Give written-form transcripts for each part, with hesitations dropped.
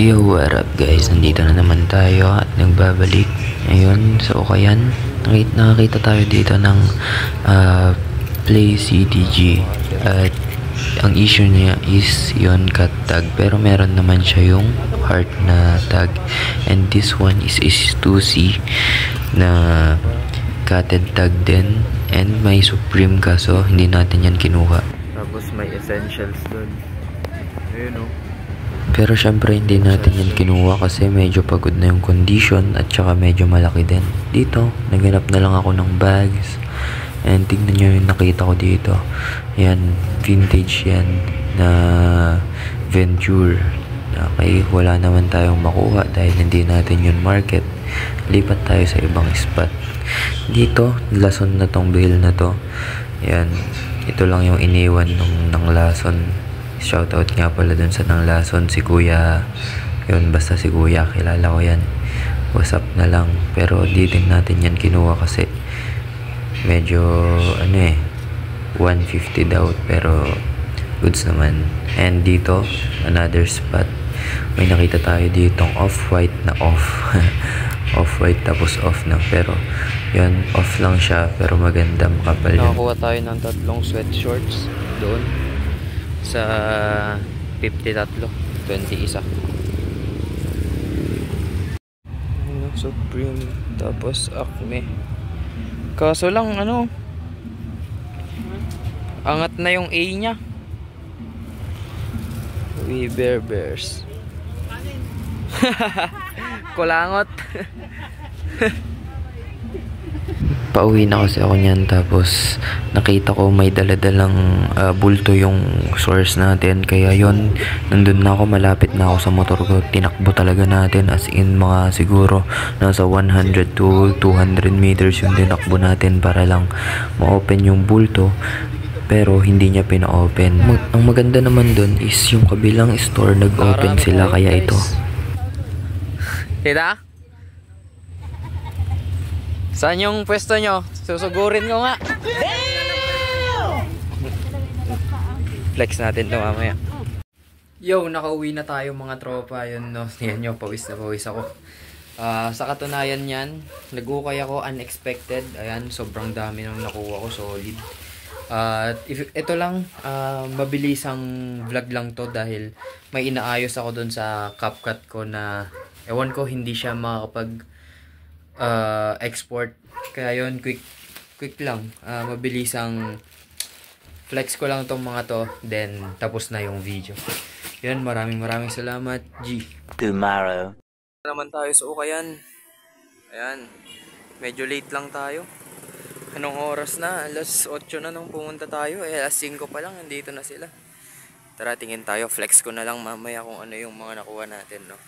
Yo, what up guys? Nandito na naman tayo at nagbabalik. Ayun, so okay yan. Nakakita tayo dito ng Play CDG. At ang issue niya is yon cut tag. Pero meron naman siya yung heart na tag. And this one is 2C na cutted tag din. And may Supreme kaso hindi natin yan kinuha. Tapos may essentials dun. Ayun o. Pero syempre hindi natin yan kinuha kasi medyo pagod na yung condition at saka medyo malaki din. Dito, naghanap na lang ako ng bags. And tingnan nyo yung nakita ko dito. Yan, vintage yan na Venture. Okay, wala naman tayong makuha dahil hindi natin yun market. Lipat tayo sa ibang spot. Dito, lason na tong bill na to. Yan, ito lang yung iniwan ng lason. Shoutout nga pala dun sa nang lason, si Kuya. Yun, basta si Kuya, kilala ko yan. What's up na lang. Pero di din natin yan kinuha kasi medyo 150 daw, pero goods naman. And dito, another spot. May nakita tayo ditong off-white na off. Off-white tapos off na. Pero yun, off lang siya pero maganda, makapal yun. Nakakuha tayo ng 3 sweatshorts doon sa 53, 21. Supreme tapos Acme. Kaso lang angat na yung A nya. We Bears. Kulangot. Pauwi na kasi ako niyan, tapos nakita ko may daladalang bulto yung source natin, kaya yon, nandun na ako, malapit na ako sa motor ko. Tinakbo talaga natin, as in mga siguro nasa 100 to 200 meters yung tinakbo natin para lang ma-open yung bulto, pero hindi niya pina-open. Ang maganda naman dun is yung kabilang store nag-open sila, kaya ito. Kita? Saan yung pwesto nyo? Susugurin ko nga. Flex natin ito mamaya. Yo, nakauwi na tayo mga tropa. Yun, no? Yan nyo, pawis na pawis ako. Sa katunayan yan, nag-ukay ako unexpected. Ayan, sobrang dami nang nakuha ko, solid. Ito lang, mabilisang vlog lang to dahil may inaayos ako dun sa CapCut ko na ewan ko, hindi siya makakapag export, kaya yun, quick lang, mabilisang flex ko lang tong mga to, then tapos na yung video. Yan, maraming salamat. G. Tomorrow naman tayo sa Ukayan. Ayan, medyo late lang tayo. Anong oras na? Alas 8 na nung pumunta tayo, alas 5 pa lang, nandito na sila. Tara, tingin tayo, flex ko na lang mamaya kung ano yung mga nakuha natin, no?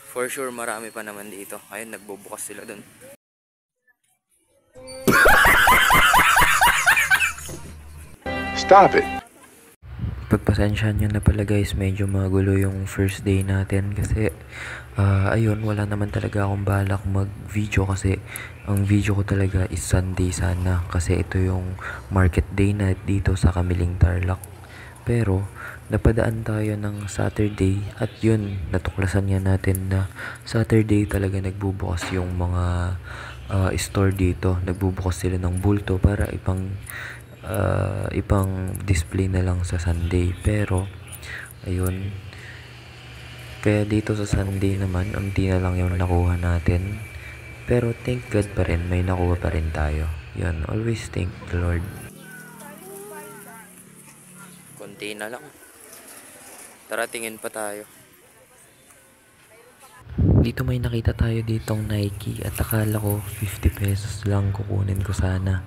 For sure, marami pa naman dito. Ayun, nagbubukas sila dun. Stop it! Pagpasensyahan nyo na pala guys, medyo magulo yung first day natin kasi ayun, wala naman talaga akong balak mag-video kasi ang video ko talaga is Sunday sana kasi ito yung market day na dito sa Kamiling Tarlac. Pero napadaan tayo ng Saturday at yun, natuklasan nga natin na Saturday talaga nagbubukas yung mga store dito. Nagbubukas sila ng bulto para ipang display na lang sa Sunday. Pero ayun, kaya dito sa Sunday naman unti na lang yung nakuha natin, pero thank God pa rin, may nakuha pa rin tayo. Yun, always thank the Lord. Konti na lang. Tara, tingin pa tayo. Dito may nakita tayo ditong Nike at akala ko 50 pesos lang kukunin ko sana.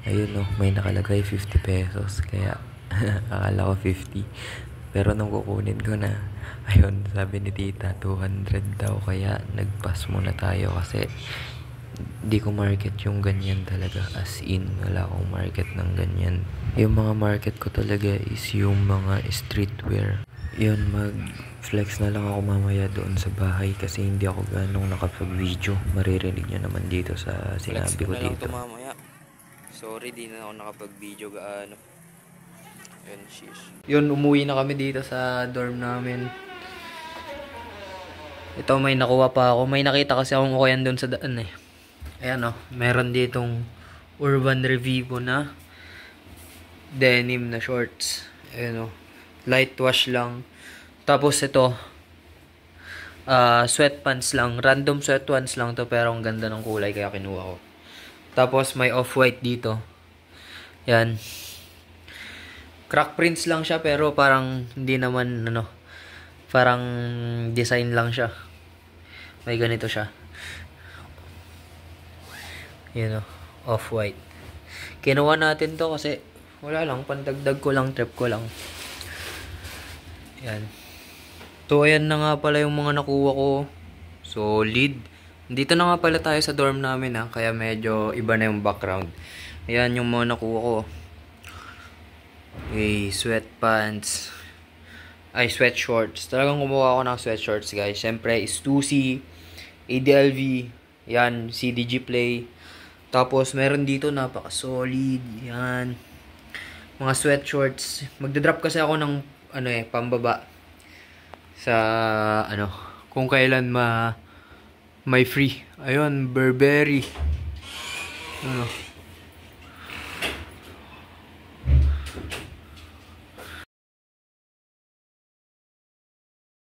Ayun, may nakalagay 50 pesos, kaya akala ko 50. Pero nung kukunin ko na, ayun, sabi ni tita 200 daw, kaya nagpass muna tayo kasi di ko market yung ganyan talaga, as in wala akong market ng ganyan. Yung mga market ko talaga is yung mga streetwear. Yun, mag-flex na lang ako mamaya doon sa bahay kasi hindi ako ganong nakapag-video. Maririnig nyo naman dito sa sinabi ko dito. Mamaya. Sorry, di na ako nakapag-video gaano. Yun, sheesh. Yun, umuwi na kami dito sa dorm namin. Ito may nakuha pa ako. May nakita kasi akong okay doon sa daan eh. Ayan o. Meron ditong Urban Revivo na denim na shorts. Ayan o. Light wash lang. Tapos ito. Sweatpants lang. Random sweatpants lang to. Pero ang ganda ng kulay kaya kinuha ko. Tapos may off-white dito. Yan. Crack prints lang siya pero parang hindi naman ano. Parang design lang siya. May ganito siya. Yun o. Off-white. Kinuha natin to kasi wala lang. Pandagdag ko lang. Trip ko lang. Yan. So, ayan na nga pala yung mga nakuha ko. Solid. Dito na nga pala tayo sa dorm namin ha. Kaya medyo iba na yung background. Ayan yung mga nakuha ko. Okay, sweatpants. Ay, sweatshorts. Talagang kumuha ako ng sweatshorts, guys. Siyempre, Stussy, ADLV, yan, CDG Play. Tapos, meron dito, napaka-solid. Yan. Mga sweatshorts. Magdadrop kasi ako ng, pambaba. Sa, kung kailan may free. Ayun, Burberry.